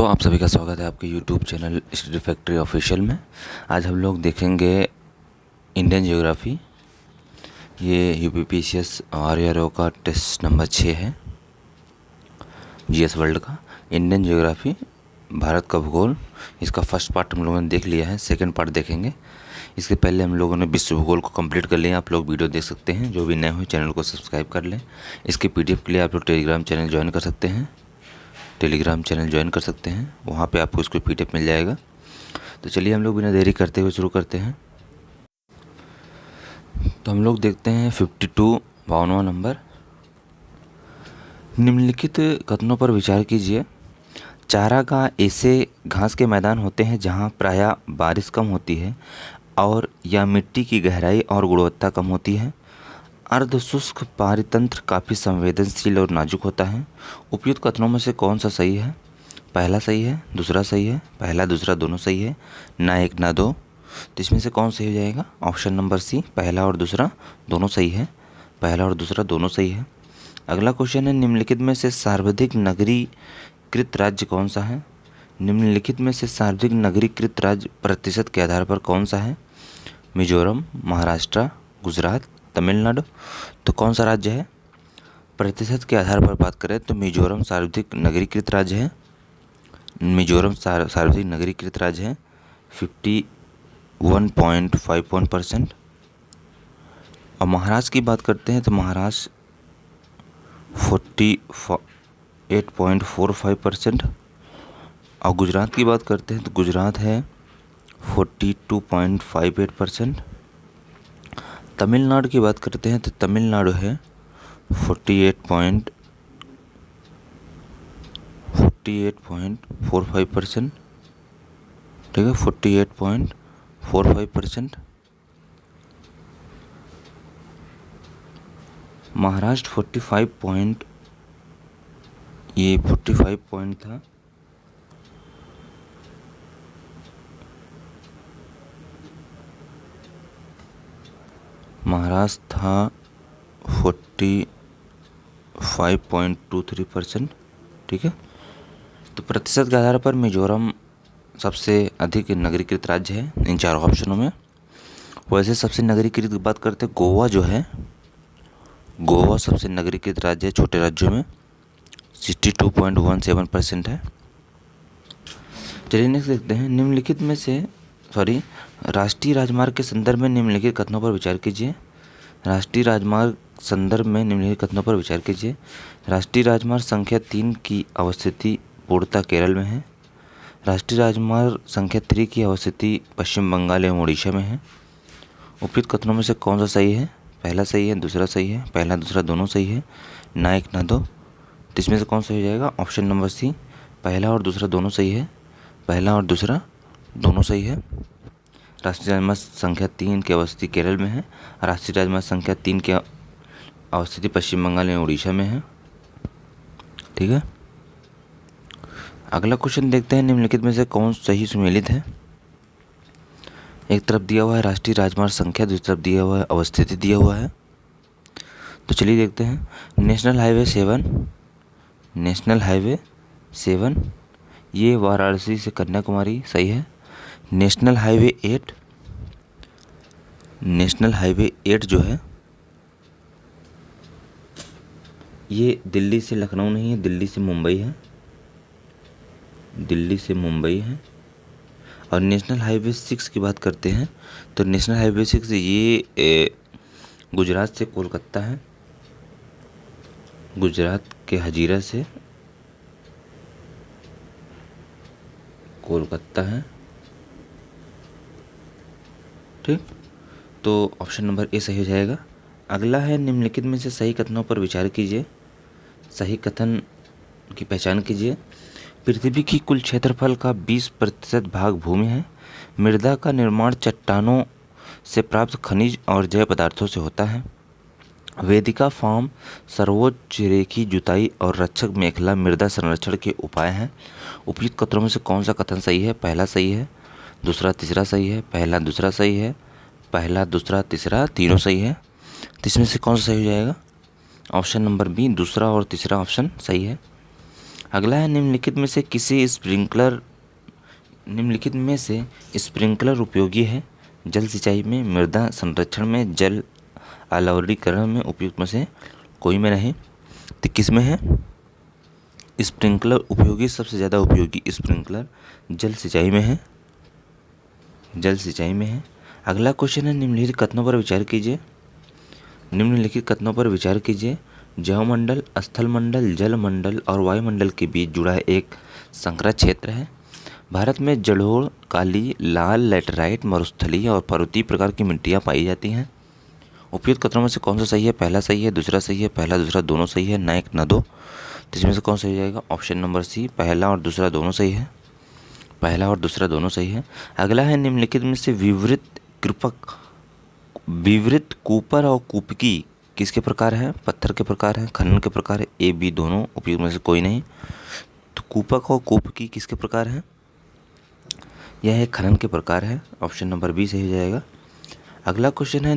तो आप सभी का स्वागत है आपके YouTube channel study factory official में। आज हम लोग देखेंगे इंडियन ज्योग्राफी। ये यूपीपीसीएस आरआरओ का टेस्ट नंबर 6 है, जीएस वर्ल्ड का। इंडियन ज्योग्राफी, भारत का भूगोल। इसका फर्स्ट पार्ट हम लोगों ने देख लिया है, सेकंड पार्ट देखेंगे। इसके पहले हम लोगों ने विश्व भूगोल को कंप्लीट कर लिया। आप लोग वीडियो देख सकते हैं। जो भी नए हुए चैनल को सब्सक्राइब कर लें। इसके पीडीएफ के लिए आप लोग टेलीग्राम चैनल ज्वाइन कर सकते हैं। वहाँ पे आपको इसको पीडीएफ मिल जाएगा। तो चलिए हम लोग बिना देरी करते हुए शुरू करते हैं। तो हम लोग देखते हैं 52 नंबर। निम्नलिखित कथनों पर विचार कीजिए। चारागाह ऐसे घास के मैदान होते हैं जहाँ प्रायः बारिश कम होती है और या मिट्टी की गहराई और गुणवत्ता कम होती है। अर्धशुष्क पारितंत्र काफ़ी संवेदनशील और नाजुक होता है। उपयुक्त कथनों में से कौन सा सही है? पहला सही है, दूसरा सही है, पहला दूसरा दोनों सही है, ना एक ना दो। तो इसमें से कौन सही हो जाएगा? ऑप्शन नंबर सी, पहला और दूसरा दोनों सही है। पहला और दूसरा दोनों सही है। अगला क्वेश्चन है, निम्नलिखित में से सर्वाधिक नगरीकृत राज्य कौन सा है? निम्नलिखित में से सर्वाधिक नगरीकृत राज्य प्रतिशत के आधार पर कौन सा है? मिजोरम, महाराष्ट्र, गुजरात, तमिलनाडु। तो कौन सा राज्य है? प्रतिशत के आधार पर बात करें तो मिजोरम सर्वाधिक नगरीकृत राज्य है। मिजोरम सर्वाधिक नगरीकृत राज्य है, 51.51%। और महाराष्ट्र की बात करते हैं तो महाराष्ट्र 48.45%। और गुजरात की बात करते हैं तो गुजरात है 42.58%। तमिलनाडु की बात करते हैं तो तमिलनाडु है 48.45%। ठीक है, 48.45%। महाराष्ट्र 45 पॉइंट था। महाराष्ट्र था 45.23%। ठीक है, तो प्रतिशत के आधार पर मिजोरम सबसे अधिक नगरीकृत राज्य है इन चारों ऑप्शनों में। वैसे सबसे नगरीकृत की बात करते हैं, गोवा जो है, गोवा सबसे नगरीकृत राज्य है छोटे राज्यों में, 62.17% है। चलिए नेक्स्ट देखते हैं। निम्नलिखित में से राष्ट्रीय राजमार्ग के संदर्भ में निम्नलिखित कथनों पर विचार कीजिए। राष्ट्रीय राजमार्ग संदर्भ में निम्नलिखित कथनों पर विचार कीजिए। राष्ट्रीय राजमार्ग संख्या 3 की अवस्थिति पूर्णतः केरल में है। राष्ट्रीय राजमार्ग संख्या 3 की अवस्थिति पश्चिम बंगाल एवं उड़ीसा में है। उपयुक्त कथनों में से कौन सा सही है? पहला सही है, दूसरा सही है, पहला दूसरा दोनों सही है, ना एक ना दो। तो इसमें से कौन सा हो जाएगा? ऑप्शन नंबर सी, पहला और दूसरा दोनों सही है। पहला और दूसरा दोनों सही है। राष्ट्रीय राजमार्ग संख्या 3 की अवस्थिति केरल में है। राष्ट्रीय राजमार्ग संख्या 3 की अवस्थिति पश्चिम बंगाल एवं उड़ीसा में है। ठीक है, अगला क्वेश्चन देखते हैं। निम्नलिखित में से कौन सही सुमेलित है? एक तरफ दिया हुआ है राष्ट्रीय राजमार्ग संख्या, दूसरी तरफ दिया हुआ है अवस्थिति दिया हुआ है। तो चलिए देखते हैं। नेशनल हाईवे 7 ये वाराणसी से कन्याकुमारी सही है। नेशनल हाईवे 8 जो है ये दिल्ली से लखनऊ नहीं है, दिल्ली से मुंबई है। और नेशनल हाईवे 6 की बात करते हैं तो नेशनल हाईवे 6 ये गुजरात से कोलकाता है, गुजरात के हजीरा से कोलकाता है। ठीक, तो ऑप्शन नंबर ए सही हो जाएगा। अगला है, निम्नलिखित में से सही कथनों पर विचार कीजिए। सही कथन की पहचान कीजिए। पृथ्वी की कुल क्षेत्रफल का 20% भाग भूमि है। मृदा का निर्माण चट्टानों से प्राप्त खनिज और जैव पदार्थों से होता है। वेदिका फार्म सर्वोच्च रेखी जुताई और रक्षक मेखला मृदा संरक्षण के उपाय हैं। उपयुक्त कथनों में से कौन सा कथन सही है? पहला सही है, दूसरा तीसरा सही है, पहला दूसरा सही है, पहला दूसरा तीसरा तीनों सही है। तो इसमें से कौन सा सही हो जाएगा? ऑप्शन नंबर बी, दूसरा और तीसरा ऑप्शन सही है। अगला है निम्नलिखित में से स्प्रिंकलर उपयोगी है? जल सिंचाई में, मृदा संरक्षण में, जल अलवरीकरण में उपयुक्त में से कोई में नहीं। तो किस में है? स्प्रिंकलर उपयोगी, सबसे ज़्यादा उपयोगी स्प्रिंकलर जल सिंचाई में है, जल सिंचाई में है। अगला क्वेश्चन है निम्नलिखित कथनों पर विचार कीजिए। निम्नलिखित कथनों पर विचार कीजिए। जैवमंडल, स्थलमंडल, जलमंडल और वायुमंडल के बीच जुड़ा एक संकरा क्षेत्र है। भारत में जलोढ़, काली, लाल, लैटेराइट, मरुस्थलीय और पर्वतीय प्रकार की मिट्टियाँ पाई जाती हैं। उपयुक्त कथनों में से कौन सा सही है? पहला सही है, दूसरा सही है, पहला दूसरा दोनों सही है, ना एक ना दो। तो इसमें से कौन सही हो जाएगा? ऑप्शन नंबर सी, पहला और दूसरा दोनों सही है, पहला और दूसरा दोनों सही है। अगला है निम्नलिखित में से विवृत कूपर और कूपकी किसके प्रकार है? पत्थर के प्रकार है, खनन के प्रकार है, ए बी दोनों, उपयुक्त में से कोई नहीं। तो कूपक और कूपकी किसके प्रकार है? यह एक खनन के प्रकार है, ऑप्शन नंबर बी सही हो जाएगा। अगला क्वेश्चन है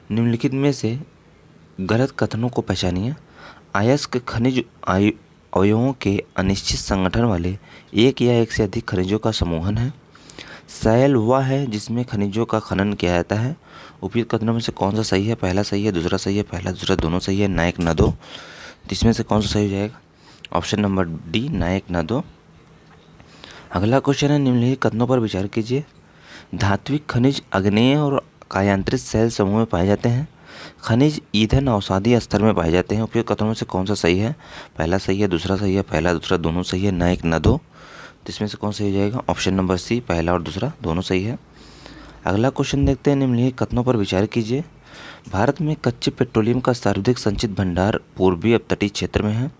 निम्नलिखित में से गलत कथनों को पहचानिए। अयस्क खनिज अवयवों के अनिश्चित संगठन वाले एक या एक से अधिक खनिजों का समूहन है। शैल वह है जिसमें खनिजों का खनन किया जाता है। उपयुक्त कथनों में से कौन सा सही है? पहला सही है, दूसरा सही है, पहला दूसरा दोनों सही है, ना एक ना दो। तो इसमें से कौन सा सही हो जाएगा? ऑप्शन नंबर डी, ना एक ना दो। अगला क्वेश्चन है निम्नलिखित कथनों पर विचार कीजिए। धात्विक खनिज आग्नेय और कायांतरित शैल समूह में पाए जाते हैं। खनिज ईंधन औषधीय स्तर में पाए जाते हैं। उपयुक्त कथनों में से कौन सा सही है? पहला सही है, दूसरा सही है, पहला दूसरा दोनों सही है, ना एक ना दो। तो इसमें से कौन सही हो जाएगा? ऑप्शन नंबर सी, पहला और दूसरा दोनों सही है। अगला क्वेश्चन देखते हैं। निम्नलिखित कथनों पर विचार कीजिए। भारत में कच्चे पेट्रोलियम का सर्वाधिक संचित भंडार पूर्वी अपतटीय क्षेत्र में है।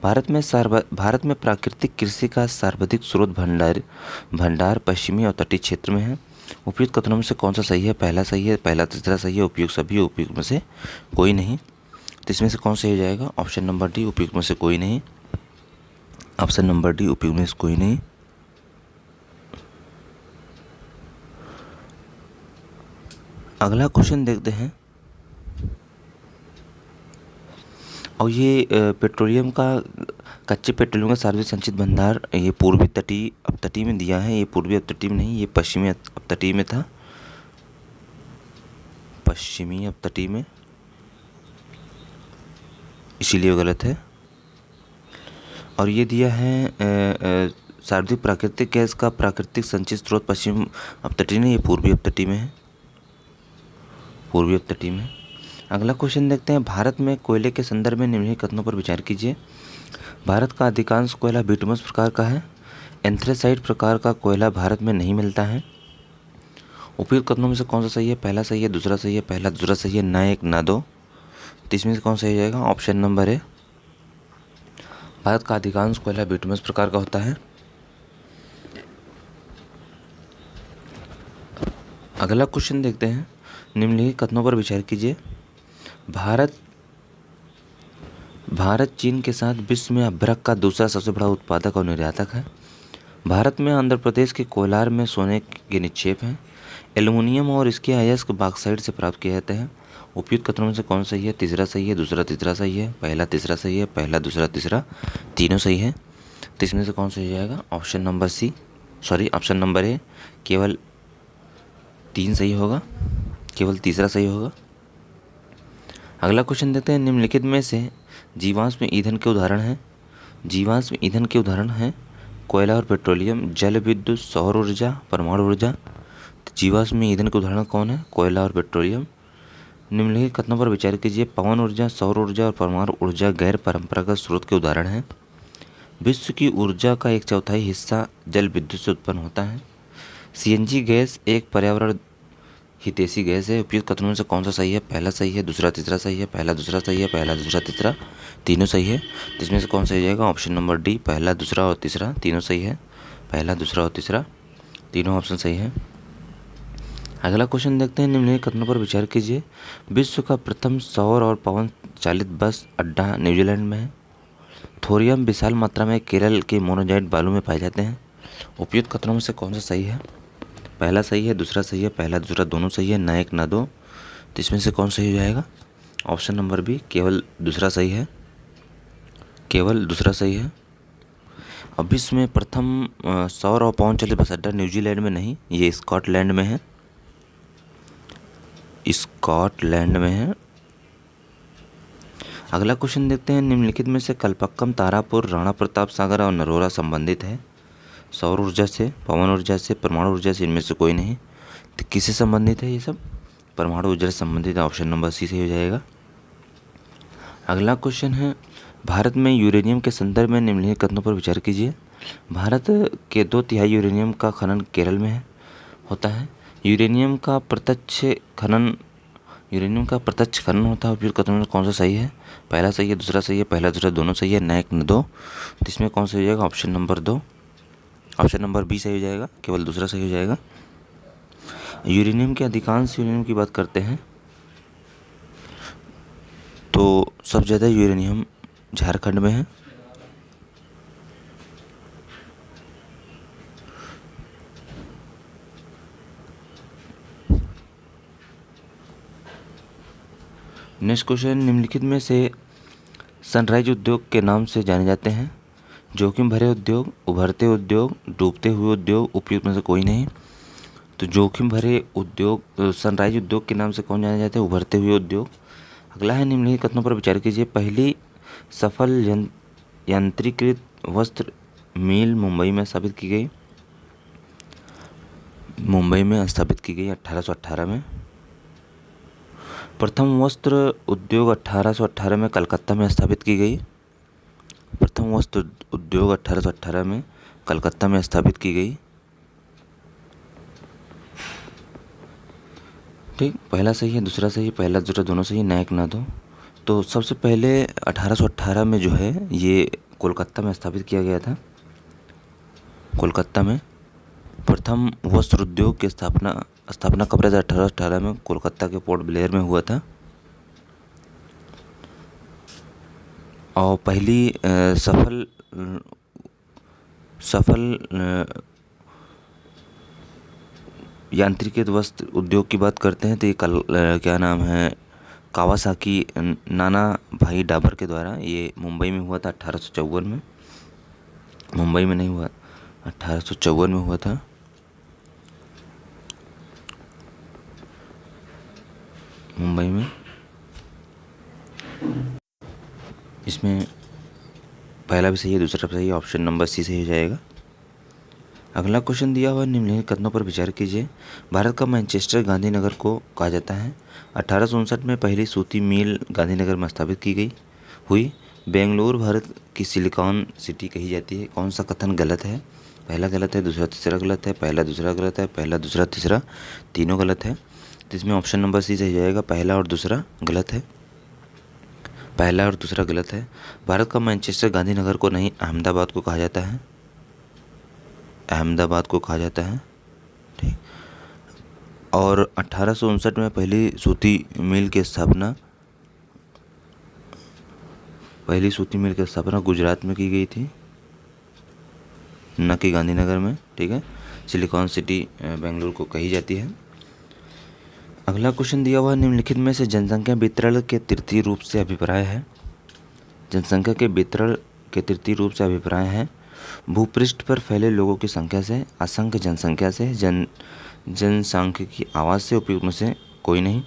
भारत में प्राकृतिक कृषि का सर्वाधिक स्रोत भंडार पश्चिमी और तटीय क्षेत्र में है। उपयुक्त कथनों में से कौन सा सही है? पहला सही है, पहला तीसरा सही है, उपयुक्त सभी, उपयुक्त में से कोई नहीं। तो इसमें से कौन सही हो जाएगा? ऑप्शन नंबर डी, उपयुक्त में से कोई नहीं, ऑप्शन नंबर डी, उपयुक्त में से कोई नहीं। अगला क्वेश्चन देखते हैं। और ये पेट्रोलियम का कच्चे पेट्रोलियम का सर्वाधिक संचित भंडार ये पूर्वी तटीय अपतटीय में दिया है। ये पूर्वी अपतटीय में नहीं, ये पश्चिमी अपतटीय में था, पश्चिमी अपतटीय में, इसीलिए गलत है। और ये दिया है सर्वाधिक प्राकृतिक गैस का प्राकृतिक संचित स्रोत पश्चिम अपतटीय में, ये पूर्वी अपतटीय में है, पूर्वी अपतटीय में। अगला क्वेश्चन देखते हैं। भारत में कोयले के संदर्भ में निम्नलिखित कथनों पर विचार कीजिए। भारत का अधिकांश कोयला बिटुमस प्रकार का है। एंथ्रेसाइट प्रकार का कोयला भारत में नहीं मिलता है। उपयुक्त कथनों में से कौन सा सही है? पहला सही है, दूसरा सही है, पहला दूसरा सही है, ना एक ना दो। तो इसमें से कौन सही हो जाएगा? ऑप्शन नंबर है, भारत का अधिकांश कोयला बिटुमस प्रकार का होता है। अगला क्वेश्चन देखते हैं। निम्नलिखित कथनों पर विचार कीजिए। भारत चीन के साथ विश्व में अभ्रक का दूसरा सबसे बड़ा उत्पादक और निर्यातक है। भारत में आंध्र प्रदेश के कोलार में सोने के निक्षेप हैं। एल्युमिनियम और इसके अयस्क बॉक्साइट से प्राप्त किए जाते हैं। उपयुक्त कथनों में से कौन सही है? तीसरा सही है, दूसरा तीसरा सही है, पहला तीसरा सही है, पहला दूसरा तीसरा तीनों सही है। तो इसमें से कौन सही हो जाएगा? ऑप्शन नंबर ए, केवल 3 सही होगा, केवल तीसरा सही होगा। अगला क्वेश्चन देते हैं। निम्नलिखित में से जीवाश्म ईंधन के उदाहरण हैं। जीवाश्म ईंधन के उदाहरण हैं कोयला और पेट्रोलियम, जल विद्युत, सौर ऊर्जा, परमाणु ऊर्जा। तो जीवाश्म ईंधन के उदाहरण कौन है? कोयला और पेट्रोलियम। निम्नलिखित कथनों पर विचार कीजिए। पवन ऊर्जा, सौर ऊर्जा और परमाणु ऊर्जा गैर परंपरागत स्रोत के उदाहरण हैं। विश्व की ऊर्जा का 1/4 हिस्सा जल विद्युत से उत्पन्न होता है। सीएनजी गैस एक पर्यावरण हितैषी गैस है। उपयुक्त कथनों में से कौन सा सही है? पहला सही है, दूसरा तीसरा सही है, पहला दूसरा सही है, पहला दूसरा तीसरा तीनों सही है। तो इसमें से कौन सही हो जाएगा? ऑप्शन नंबर डी, पहला दूसरा और तीसरा तीनों सही है, पहला दूसरा और तीसरा तीनों ऑप्शन सही है। अगला क्वेश्चन देखते हैं। निम्नलिखित कथनों पर विचार कीजिए। विश्व का प्रथम सौर और पवन चालित बस अड्डा न्यूजीलैंड में है। थोरियम विशाल मात्रा में केरल के मोनोजाइट बालू में पाए जाते हैं। उपयुक्त कथनों में से कौन सा सही है? पहला सही है, दूसरा सही है, पहला दूसरा दोनों सही है, ना एक ना दो। तो इसमें से कौन सही हो जाएगा? ऑप्शन नंबर बी, केवल दूसरा सही है, केवल दूसरा सही है। अब विश्व में प्रथम सौर और पवन चालित बस अड्डा न्यूजीलैंड में नहीं, ये स्कॉटलैंड में है। स्कॉटलैंड में है। अगला क्वेश्चन देखते हैं, निम्नलिखित में से कल्पक्कम, तारापुर, राणा प्रताप सागर और नरोरा संबंधित है? सौर ऊर्जा से, पवन ऊर्जा से, परमाणु ऊर्जा से, इनमें से कोई नहीं। तो किससे संबंधित है ये सब? परमाणु ऊर्जा से संबंधित। ऑप्शन नंबर सी सही हो जाएगा। अगला क्वेश्चन है, भारत में यूरेनियम के संदर्भ में निम्नलिखित कथनों पर विचार कीजिए। भारत के 2/3 यूरेनियम का खनन केरल में होता है। यूरेनियम का प्रत्यक्ष खनन होता है। उपयुक्त कथनों में कौन सा सही है? पहला सही है, दूसरा सही है, पहला दूसरा दोनों सही है, न एक न दो। तो इसमें कौन सा हो जाएगा? Option number 2, option number B सही हो जाएगा। केवल दूसरा सही हो जाएगा। यूरेनियम के अधिकांश यूरेनियम की बात करते हैं तो सबसे ज़्यादा यूरेनियम झारखंड में है। नेक्स्ट क्वेश्चन, निम्नलिखित में से सनराइज उद्योग के नाम से जाने जाते हैं? जोखिम भरे उद्योग, उभरते उद्योग, डूबते हुए उद्योग, उपयुक्त में से कोई नहीं। तो जोखिम भरे उद्योग, सनराइज उद्योग के नाम से कौन जाने जाते हैं? उभरते हुए उद्योग। अगला है, निम्नलिखित कथनों पर विचार कीजिए। पहली सफल यंत्रीकृत वस्त्र मिल मुंबई में स्थापित की गई। 1818 में। प्रथम वस्त्र उद्योग 1818 में कलकत्ता में स्थापित की गई। प्रथम वस्त्र उद्योग 1818 में कलकत्ता में स्थापित की गई। ठीक, पहला सही है, दूसरा सही है, पहला दूसरा दोनों सही, न एक न दो। तो सबसे पहले 1818 में जो है ये कोलकाता में स्थापित किया गया था। कोलकाता में प्रथम वस्त्र उद्योग की स्थापना कब था? 1818 में कोलकाता के पोर्ट ब्लेयर में हुआ था। और पहली सफल यांत्रिकृत वस्त्र उद्योग की बात करते हैं तो ये क्या नाम है, कावासाकी नाना भाई डाबर के द्वारा ये मुंबई में हुआ था 1854 में। मुंबई में नहीं हुआ, 1854 में हुआ था। मुंबई में। इसमें पहला भी सही है, दूसरा भी सही है, ऑप्शन नंबर सी सही हो जाएगा। अगला क्वेश्चन दिया हुआ, निम्नलिखित कथनों पर विचार कीजिए। भारत का मैनचेस्टर गांधीनगर को कहा जाता है। 1859 में पहली सूती मिल गांधीनगर में स्थापित की हुई। बेंगलुरु भारत की सिलिकॉन सिटी कही जाती है। कौन सा कथन गलत है? पहला गलत है, दूसरा तीसरा गलत है, पहला दूसरा गलत है, पहला दूसरा तीसरा तीनों गलत है। तो इसमें ऑप्शन नंबर सी सही जाएगा। पहला और दूसरा गलत है। पहला और दूसरा गलत है। भारत का मैनचेस्टर गांधीनगर को नहीं, अहमदाबाद को कहा जाता है। अहमदाबाद को कहा जाता है। ठीक। और 1859 में पहली सूती मिल की स्थापना गुजरात में की गई थी, न कि गांधीनगर में। ठीक है। सिलिकॉन सिटी बेंगलुरु को कही जाती है। अगला क्वेश्चन दिया हुआ, निम्नलिखित में से जनसंख्या वितरण के तृतीय रूप से अभिप्राय है? जनसंख्या के वितरण के तृतीय रूप से अभिप्राय है भूपृष्ठ पर फैले लोगों की संख्या से, असंख्य जनसंख्या से, जनसांख्यिकी आवाज़ से, उपयुक्त में से कोई नहीं।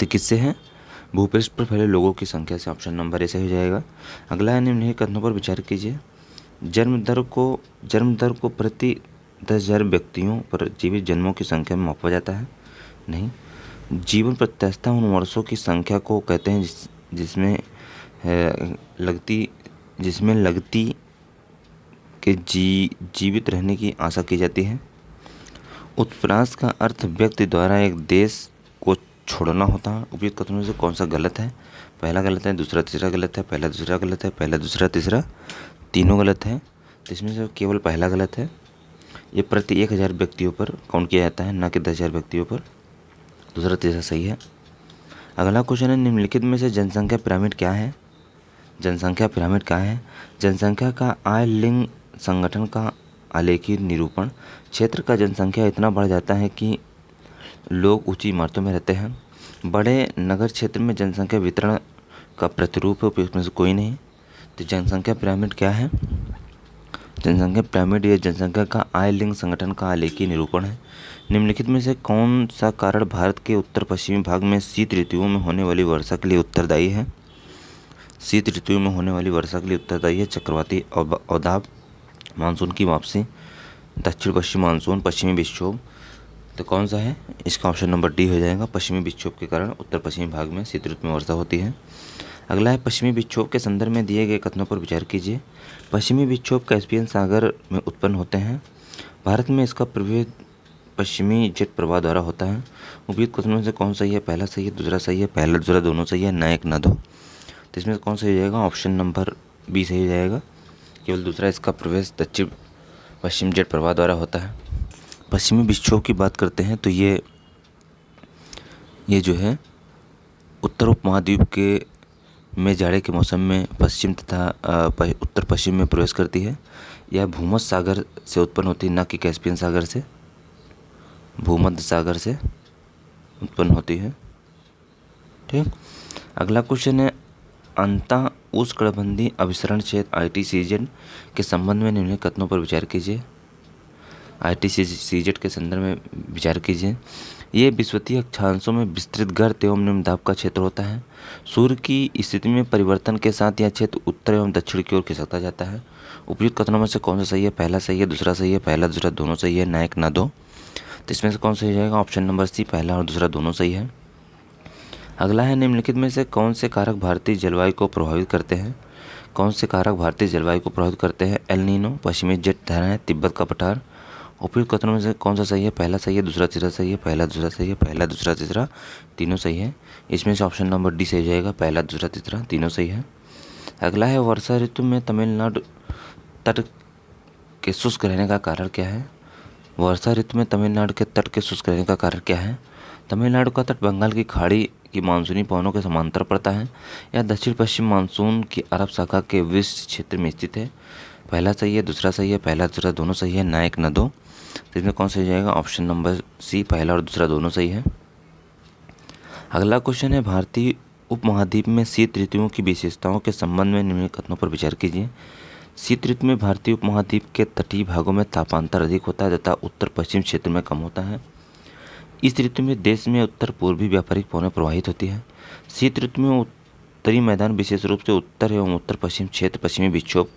तो किससे है? भूपृष्ठ पर फैले लोगों की संख्या से। ऑप्शन नंबर ए से हो जाएगा। अगला है, निम्नलिखित कथनों पर विचार कीजिए। जन्म दर को प्रति 10,000 व्यक्तियों पर जीवित जन्मों की संख्या में मापा जाता है? नहीं। जीवन प्रत्याशा उन वर्षों की संख्या को कहते हैं जिसमें लगती के जीवित रहने की आशा की जाती है। उत्प्रास का अर्थ व्यक्ति द्वारा एक देश को छोड़ना होता है। उपयुक्त कथनों में से कौन सा गलत है? पहला गलत है, दूसरा तीसरा गलत है, पहला दूसरा गलत है, पहला दूसरा तीसरा तीनों गलत है। तो इसमें से केवल पहला गलत है। ये प्रति 1,000 व्यक्तियों पर काउंट किया जाता है, न कि 10,000 व्यक्तियों पर। दूसरा तीसरा सही है। अगला क्वेश्चन है, निम्नलिखित में से जनसंख्या पिरामिड क्या है? जनसंख्या पिरामिड क्या है? जनसंख्या का आय लिंग संगठन का आलेखी निरूपण। क्षेत्र का जनसंख्या इतना बढ़ जाता है कि लोग ऊंची इमारतों में रहते हैं। बड़े नगर क्षेत्र में जनसंख्या वितरण का प्रतिरूप है, उपयुक्त में से कोई नहीं। तो तो जनसंख्या पिरामिड क्या है? जनसंख्या पिरामिड या जनसंख्या का आय लिंग संगठन का आलेखीय निरूपण है। निम्नलिखित में से कौन सा कारण भारत के उत्तर पश्चिमी भाग में शीत ऋतुओं में होने वाली वर्षा के लिए उत्तरदायी है? शीत ऋतुओं में होने वाली वर्षा के लिए उत्तरदायी है चक्रवाती अवदाब, मानसून की वापसी, दक्षिण पश्चिम मानसून, पश्चिमी विक्षोभ। तो कौन सा है? इसका ऑप्शन नंबर डी हो जाएगा। पश्चिमी विक्षोभ के कारण उत्तर पश्चिमी भाग में शीत ऋतु में वर्षा होती है। अगला है पश्चिमी विक्षोभ के संदर्भ में दिए गए कथनों पर विचार कीजिए। पश्चिमी विक्षोभ कैस्पियन सागर में उत्पन्न होते हैं। भारत में इसका प्रभेद पश्चिमी जेट प्रवाह द्वारा होता है। उपयुक्त कथनों में से कौन सही है? पहला सही है, दूसरा सही है, पहला दूसरा दोनों सही है, ना एक ना दो। तो इसमें से कौन सही हो जाएगा? ऑप्शन नंबर बी सही हो जाएगा। केवल दूसरा इसका प्रवेश दक्षिण पश्चिम जेट प्रवाह द्वारा होता है। पश्चिमी विक्षोभ की बात करते हैं तो ये जो है उत्तर उपमहाद्वीप के में जाड़े के मौसम में पश्चिम तथा उत्तर पश्चिम में प्रवेश करती है। यह भूमध्य सागर से उत्पन्न होती है, ना कि कैस्पियन सागर से। भूमध्य सागर से उत्पन्न होती है। ठीक। अगला क्वेश्चन है अंतः उष्णकटिबंधीय अभिसरण क्षेत्र ITCZ के संबंध में निम्नलिखित कथनों पर विचार कीजिए। ITCZ के संदर्भ में विचार कीजिए। ये विषुवतीय अक्षांशों में विस्तृत गर्त एवं निम्न दाब का क्षेत्र होता है। सूर्य की स्थिति में परिवर्तन के साथ यह क्षेत्र उत्तर एवं दक्षिण की ओर खिसकता जाता है। उपयुक्त कथनों में से कौन सा सही है? पहला सही है, दूसरा सही है, पहला दूसरा दोनों सही है, ना एक ना दो। तो इसमें से कौन सही हो जाएगा? ऑप्शन नंबर सी, पहला और दूसरा दोनों सही है। अगला है निम्नलिखित में से कौन से कारक भारतीय जलवायु को प्रभावित करते हैं? कौन से कारक भारतीय जलवायु को प्रभावित करते हैं? एल नीनो, पश्चिमी जेट धाराएं, तिब्बत का पठार। उपयुक्त कथनों में से कौन सा सही है? पहला सही है, दूसरा तीसरा सही है, पहला दूसरा सही है, पहला दूसरा तीसरा तीनों सही है। इसमें से ऑप्शन नंबर डी सही हो जाएगा। पहला दूसरा तीसरा तीनों सही है। अगला है वर्षा ऋतु में तमिलनाडु तट के शुष्क रहने का कारण क्या है? वर्षा ऋतु में तमिलनाडु के तट के शुष्क रहने का कारण क्या है? तमिलनाडु का तट बंगाल की खाड़ी की मानसूनी पवनों के समांतर पड़ता है। यह दक्षिण पश्चिम मानसून की अरब शाखा के विस्तृत क्षेत्र में स्थित है। पहला सही है, दूसरा सही है, पहला दूसरा दोनों सही है, ना एक ना दो। तो इसमें कौन सही जाएगा? ऑप्शन नंबर सी, पहला और दूसरा दोनों सही है। अगला क्वेश्चन है भारतीय उपमहाद्वीप में शीत ऋतुओं की विशेषताओं के संबंध में निम्नलिखित कथनों पर विचार कीजिए। शीत ऋतु में भारतीय उपमहाद्वीप के तटीय भागों में तापांतर अधिक होता है तथा उत्तर पश्चिम क्षेत्र में कम होता है। इस ऋतु में देश में उत्तर पूर्वी व्यापारिक पवनें प्रवाहित होती है। शीत ऋतु में उत्तरी मैदान विशेष रूप से उत्तर एवं उत्तर पश्चिम क्षेत्र पश्चिमी विक्षोभ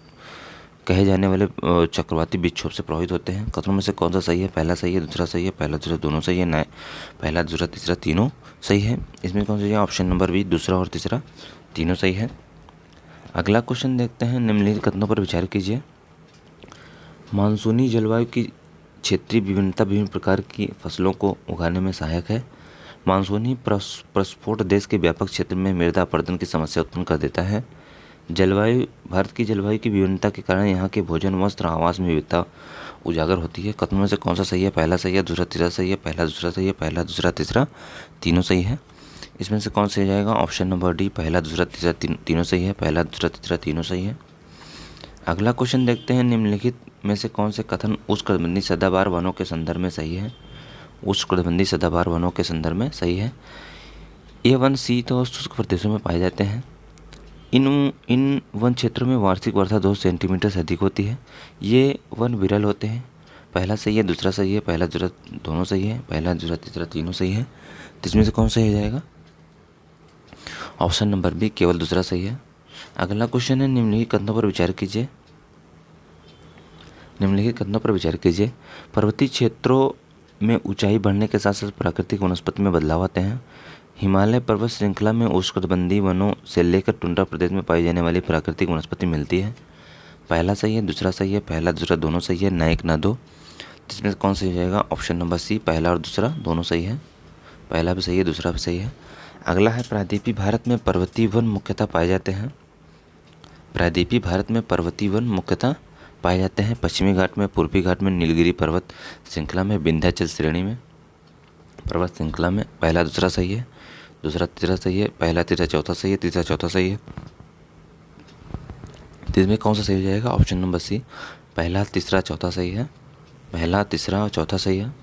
कहे जाने वाले चक्रवाती विक्षोभ से प्रभावित होते हैं। कथनों में से कौन सा सही है? पहला सही है, दूसरा सही है, पहला दूसरा दोनों सही है, ना पहला दूसरा तीसरा तीनों सही है। इसमें कौन सा है? ऑप्शन नंबर बी, दूसरा और तीसरा तीनों सही है। अगला क्वेश्चन देखते हैं। निम्नलिखित कथनों पर विचार कीजिए। मानसूनी जलवायु की क्षेत्रीय विभिन्नता विभिन्न प्रकार की फसलों को उगाने में सहायक है। मानसूनी प्रस्फोट देश के व्यापक क्षेत्र में मृदा अपरदन की समस्या उत्पन्न कर देता है। भारत की जलवायु की विभिन्नता के कारण यहाँ के भोजन, वस्त्र, आवास में विविधता उजागर होती है। कथनों में से कौन सा सही है? पहला सही है, दूसरा तीसरा सही है, पहला दूसरा सही है, पहला दूसरा तीसरा तीनों सही है। इसमें से कौन सही जाएगा? ऑप्शन नंबर डी, पहला दूसरा तीसरा तीनों सही है, पहला दूसरा तीसरा तीनों सही है। अगला क्वेश्चन देखते हैं। निम्नलिखित में से कौन से कथन उष्णकटिबंधीय सदाबहार वनों के संदर्भ में सही है? उष्णकटिबंधीय सदाबहार वनों के संदर्भ में सही है। ये वन शीत और शुष्क प्रदेशों में पाए जाते हैं। इन वन क्षेत्रों में वार्षिक वर्षा 2 सेंटीमीटर से अधिक होती है। ये वन विरल होते हैं। पहला सही है, दूसरा सही है, पहला दूसरा दोनों सही है, पहला दूसरा तीसरा तीनों सही है। तो इसमें से कौन सही हो जाएगा? ऑप्शन नंबर बी, केवल दूसरा सही है। अगला क्वेश्चन है। निम्नलिखित कथनों पर विचार कीजिए। पर्वतीय क्षेत्रों में ऊंचाई बढ़ने के साथ साथ प्राकृतिक वनस्पति में बदलाव आते हैं। हिमालय पर्वत श्रृंखला में उष्णकटिबंधीय वनों से लेकर टुंड्रा प्रदेश में पाई जाने वाली प्राकृतिक वनस्पति मिलती है। पहला सही है, दूसरा सही है, पहला दूसरा दोनों सही है, ना एक ना दो। इसमें कौन सही हो जाएगा? ऑप्शन नंबर सी, पहला और दूसरा दोनों सही है। पहला भी सही है, दूसरा भी सही है। अगला है प्रायद्वीपीय भारत में पर्वतीय वन मुख्यतः पाए जाते हैं। प्रायद्वीपीय भारत में पर्वतीय वन मुख्यतः पाए जाते हैं पश्चिमी घाट में, पूर्वी घाट में, नीलगिरी पर्वत श्रृंखला में, विंध्याचल श्रेणी में, पर्वत श्रृंखला में। पहला दूसरा सही है, दूसरा तीसरा सही है, पहला तीसरा चौथा सही है, तीसरा चौथा सही है। तो इसमें कौन सा सही हो जाएगा? ऑप्शन नंबर सी, पहला तीसरा चौथा सही है। पहला तीसरा और चौथा सही है।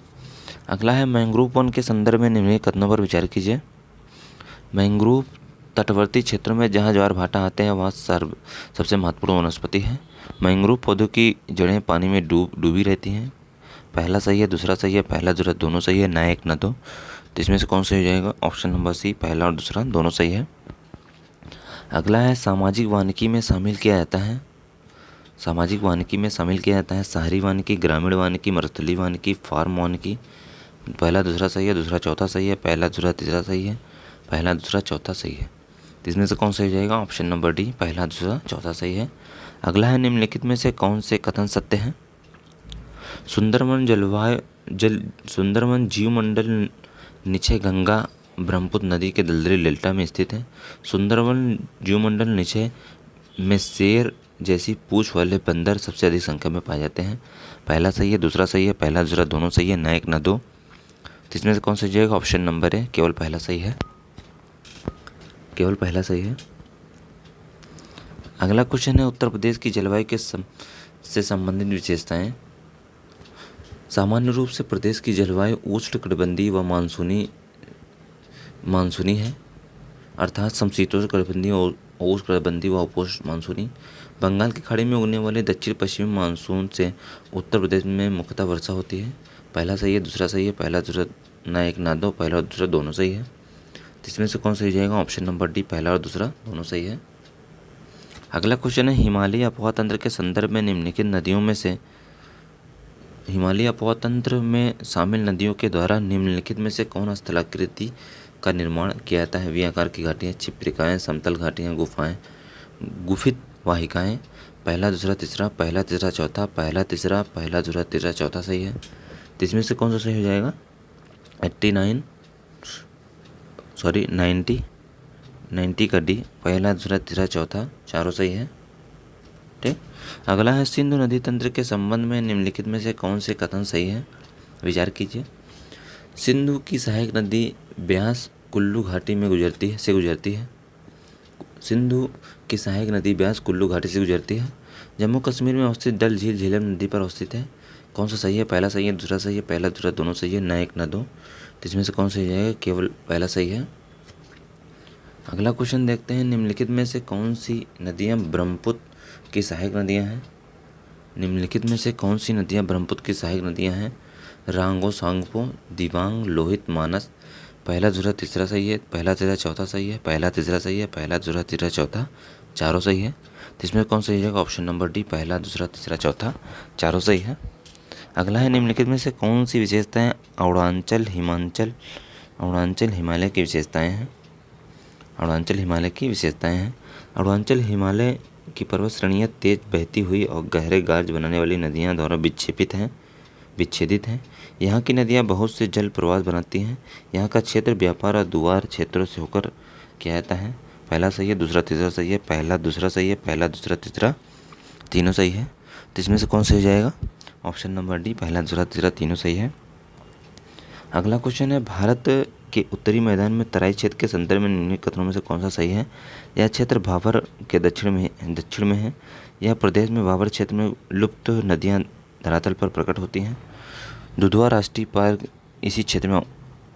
अगला है मैंग्रोव वन के संदर्भ में निम्नलिखित कथनों पर विचार कीजिए। मैंग्रोव तटवर्ती क्षेत्रों में जहाँ ज्वार भाटा आते हैं वहाँ सबसे महत्वपूर्ण वनस्पति है। मैंग्रोव पौधों की जड़ें पानी में डूबी रहती हैं। पहला सही है, दूसरा सही है, पहला दूसरा दोनों सही है, ना एक ना दो। तो इसमें से कौन सही हो जाएगा? ऑप्शन नंबर सी, पहला और दूसरा दोनों सही है। अगला है सामाजिक वानिकी में शामिल किया जाता है। सामाजिक वानिकी में शामिल किया जाता है शहरी वानिकी, ग्रामीण वानिकी, मरुस्थलीय वानिकी, फार्म वानिकी। पहला दूसरा सही है, दूसरा चौथा सही है, पहला दूसरा तीसरा सही है, पहला दूसरा चौथा सही है। तो इसमें से कौन सही हो जाएगा? ऑप्शन नंबर डी, पहला दूसरा चौथा सही है। अगला है निम्नलिखित में से कौन से कथन सत्य हैं? सुंदरवन जीवमंडल नीचे गंगा ब्रह्मपुत्र नदी के दलदली डेल्टा में स्थित है। सुंदरवन जीवमंडल नीचे में शेर जैसी पूंछ वाले बंदर सबसे अधिक संख्या में पाए जाते हैं। पहला सही है, दूसरा सही है, पहला दूसरा दोनों सही है, ना एक ना दो। तो इसमें से कौन सही जाएगा? ऑप्शन नंबर है, केवल पहला सही है, केवल पहला सही है। अगला क्वेश्चन है उत्तर प्रदेश की जलवायु से संबंधित विशेषताएं। सामान्य रूप से प्रदेश की जलवायु उष्णकटिबंधीय व मानसूनी है, अर्थात समशीतोष्णकटिबंधीय और उष्णकटिबंधीय व उपोष्ण मानसूनी। बंगाल की खाड़ी में उगने वाले दक्षिण पश्चिमी मानसून से उत्तर प्रदेश में मुख्यतः वर्षा होती है। पहला सही है, दूसरा सही है, पहला दूसरा ना एक ना दो, पहला और दूसरा दोनों सही है। तो इसमें से कौन सही जाएगा? ऑप्शन नंबर डी, पहला और दूसरा दोनों सही है। अगला क्वेश्चन है हिमालयी अफवाह तंत्र के संदर्भ में निम्नलिखित नदियों में से हिमालयी अफवाह तंत्र में शामिल नदियों के द्वारा निम्नलिखित में से कौन स्थलाकृति का निर्माण किया जाता है? वी आकार की घाटियाँ, छिप्रिकाएँ, समतल घाटियाँ, गुफाएँ, गुफित वाहिकाएँ। पहला दूसरा तीसरा, पहला तीसरा चौथा, पहला तीसरा, पहला दूसरा तीसरा चौथा सही है। तो इसमें से कौन सा सही हो जाएगा? 90 का डी, पहला दूसरा तीसरा चौथा चारों सही है। ठीक। अगला है सिंधु नदी तंत्र के संबंध में निम्नलिखित में से कौन से कथन सही है? विचार कीजिए। सिंधु की सहायक नदी ब्यास कुल्लू घाटी में गुजरती है। सिंधु की सहायक नदी ब्यास कुल्लू घाटी से गुजरती है। जम्मू कश्मीर में अवस्थित डल झील झेलम नदी पर अवस्थित है। कौन सा सही है? पहला सही है, दूसरा सही है, पहला दूसरा दोनों सही है, ना एक ना दो। तो इसमें से कौन सही जाएगा? केवल पहला सही है। अगला क्वेश्चन देखते हैं निम्नलिखित में से कौन सी नदियाँ ब्रह्मपुत्र की सहायक नदियाँ हैं? निम्नलिखित में से कौन सी नदियाँ ब्रह्मपुत्र की सहायक नदियाँ हैं? रांगो, सांगपो, दिबांग, लोहित, मानस। पहला दूसरा तीसरा सही है, पहला तीसरा चौथा सही है, पहला तीसरा सही है, पहला दूसरा तीसरा चौथा चारों सही है। तो इसमें कौन सही जाएगा? ऑप्शन नंबर डी, पहला दूसरा तीसरा चौथा चारों सही है। अगला है निम्नलिखित में से कौन सी विशेषताएं अरुणाचल हिमालय की विशेषताएं हैं? अरुणाचल हिमालय की विशेषताएं हैं। अरुणाचल हिमालय की पर्वत श्रेणियाँ तेज बहती हुई और गहरे गार्ज बनाने वाली नदियाँ द्वारा विच्छेदित हैं। यहाँ की नदियाँ बहुत से जल प्रवाह बनाती हैं। यहाँ का क्षेत्र व्यापार और दुआर क्षेत्रों से होकर किया जाता है। पहला सही है, दूसरा तीसरा सही है, पहला दूसरा सही है, पहला दूसरा तीसरा तीनों सही है। तो इसमें से कौन सही हो जाएगा? ऑप्शन नंबर डी, पहला दूसरा तीसरा तीनों सही है। अगला क्वेश्चन है भारत के उत्तरी मैदान में तराई क्षेत्र के संदर्भ में निम्नलिखित कथनों में से कौन सा सही है? यह क्षेत्र भाबर के दक्षिण में है। यह प्रदेश में भाबर क्षेत्र में लुप्त नदियाँ धरातल पर प्रकट होती हैं। दुधवा राष्ट्रीय पार्क इसी क्षेत्र में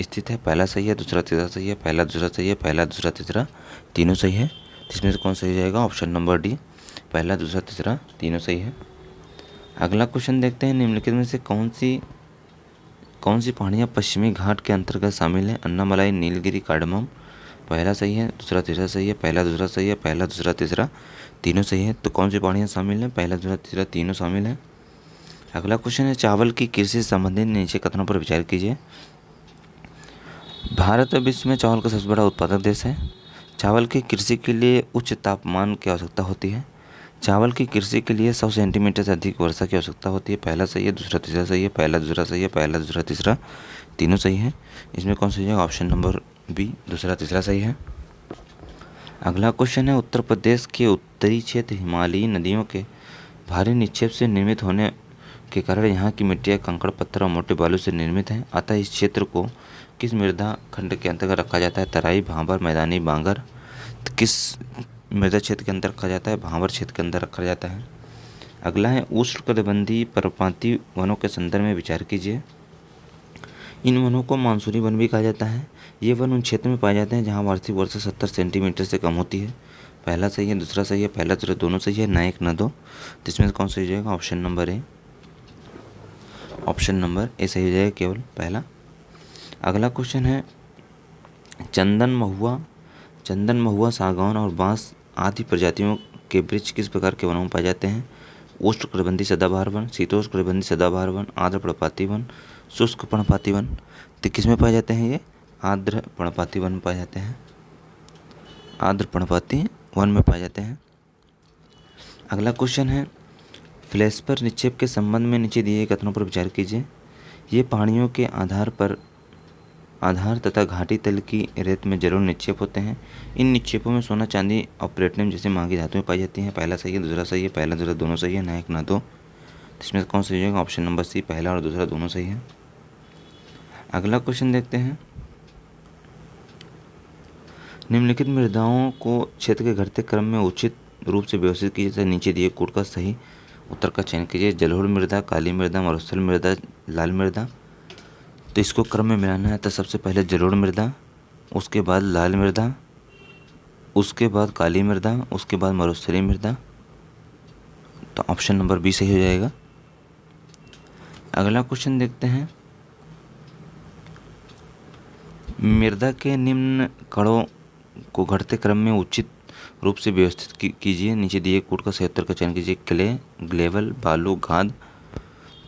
स्थित है। पहला सही है, दूसरा तीसरा सही है, पहला दूसरा सही है, पहला दूसरा तीसरा तीनों सही है। इसमें से कौन सही हो जाएगा? ऑप्शन नंबर डी, पहला दूसरा तीसरा तीनों सही है। अगला क्वेश्चन देखते हैं निम्नलिखित में से कौन सी पहाड़ियाँ पश्चिमी घाट के अंतर्गत शामिल हैं? अन्नामलाई, नीलगिरी, कार्डमम। पहला सही है, दूसरा तीसरा सही है, पहला दूसरा सही है, पहला दूसरा तीसरा तीनों सही है। तो कौन सी पहाड़ियाँ शामिल हैं? पहला दूसरा तीसरा तीनों शामिल हैं। अगला क्वेश्चन है चावल की कृषि से संबंधित नीचे कथनों पर विचार कीजिए। भारत विश्व में चावल का सबसे बड़ा उत्पादक देश है। चावल की कृषि के लिए उच्च तापमान की आवश्यकता होती है। चावल की कृषि के लिए 100 सेंटीमीटर से अधिक वर्षा की आवश्यकता होती है। पहला सही है, दूसरा तीसरा सही है, पहला दूसरा सही है, पहला दूसरा तीसरा तीनों सही है। इसमें कौन सही है? ऑप्शन नंबर बी, दूसरा तीसरा सही है। अगला क्वेश्चन है उत्तर प्रदेश के उत्तरी क्षेत्र हिमालयी नदियों के भारी निक्षेप से निर्मित होने के कारण यहाँ की मिट्टियाँ कंकड़, पत्थर और मोटे बालू से निर्मित हैं। अतः इस क्षेत्र को किस मृदा खंड के अंतर्गत रखा जाता है? तराई, भाबर, मैदानी, बांगर। तो किस मृदा क्षेत्र के अंदर रखा जाता है? भाबर क्षेत्र के अंदर रखा जाता है। अगला है उष्णकटिबंधीय पर्वतीय वनों के संदर्भ में विचार कीजिए। इन वनों को मानसूनी वन भी कहा जाता है। ये वन उन क्षेत्र में पाए जाते हैं जहाँ वार्षिक वर्षा 70 सेंटीमीटर से कम होती है। पहला सही है, दूसरा सही है, पहला दूसरा दोनों सही है, ना एक ना दो। तो इसमें कौन सही हो जाएगा? Option number A. Option number A सही हो जाएगा, केवल पहला। अगला क्वेश्चन है, चंदन महुआ, सागौन और बांस आदि प्रजातियों के वृक्ष किस प्रकार के वनों में पाए जाते हैं? उष्णकटिबंधीय सदाबहार वन, शीतोष्णकटिबंधीय सदाबहार वन, आर्द्र पर्णपाती वन, शुष्क पर्णपाती वन। तो किस में पाए जाते हैं ये? आर्द्र पर्णपाती वन में पाए जाते हैं। आर्द्र पर्णपाती वन में पाए जाते हैं। अगला क्वेश्चन है, फ्लेस्पर निक्षेप के संबंध में नीचे दिए कथनों पर विचार कीजिए। ये पहाड़ियों के आधार तथा घाटी तल की रेत में जरूर निक्षेप होते हैं। इन निक्षेपों में सोना, चांदी और प्लेटिनम जैसे महंगी धातुएं पाई जाती हैं। पहला सही है, दूसरा सही है, पहला दूसरा दोनों सही है, ना एक ना दो। इसमें कौन सही होगा? ऑप्शन नंबर सी, पहला और दूसरा दोनों सही है। अगला क्वेश्चन देखते हैं, निम्नलिखित मृदाओं को क्षेत्र के घटते क्रम में उचित रूप से व्यवस्थित कीजिए। नीचे दिए कोड का सही उत्तर का चयन कीजिए। जलोढ़ मृदा, काली मृदा, मरुस्थल मृदा, लाल मृदा। तो इसको क्रम में मिलाना है। तो सबसे पहले जलोढ़ मृदा, उसके बाद लाल मृदा, उसके बाद काली मृदा, उसके बाद मरुस्थलीय मृदा। तो ऑप्शन नंबर बी सही हो जाएगा। अगला क्वेश्चन देखते हैं, मृदा के निम्न कणों को घटते क्रम में उचित रूप से व्यवस्थित कीजिए। नीचे दिए कोड का सही उत्तर का चयन कीजिए। क्ले, ग्लेवल, बालू, गाद।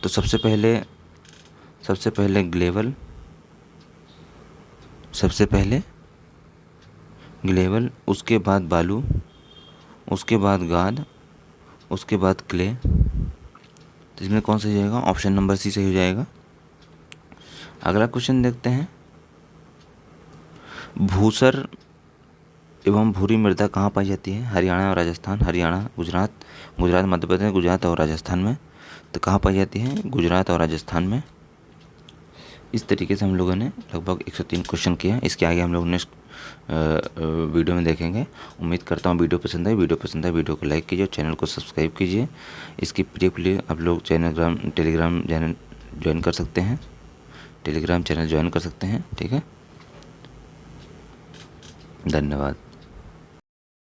तो सबसे पहले ग्लेवल, उसके बाद बालू, उसके बाद गाद, उसके बाद क्ले। तो इसमें कौन सही हो जाएगा? ऑप्शन नंबर सी सही हो जाएगा। अगला क्वेश्चन देखते हैं, भूसर एवं भूरी मृदा कहाँ पाई जाती है? हरियाणा और राजस्थान, हरियाणा, गुजरात, मध्य प्रदेश, गुजरात और राजस्थान में। तो कहाँ पाई जाती है? गुजरात और राजस्थान में। इस तरीके से हम लोगों ने लगभग 103 क्वेश्चन किया। इसके आगे हम लोग नेक्स्ट वीडियो में देखेंगे। उम्मीद करता हूँ वीडियो पसंद आए। वीडियो को लाइक कीजिए और चैनल को सब्सक्राइब कीजिए। इसकी पीडीएफ के लिए आप लोग टेलीग्राम चैनल ज्वाइन कर सकते हैं। ठीक है, धन्यवाद।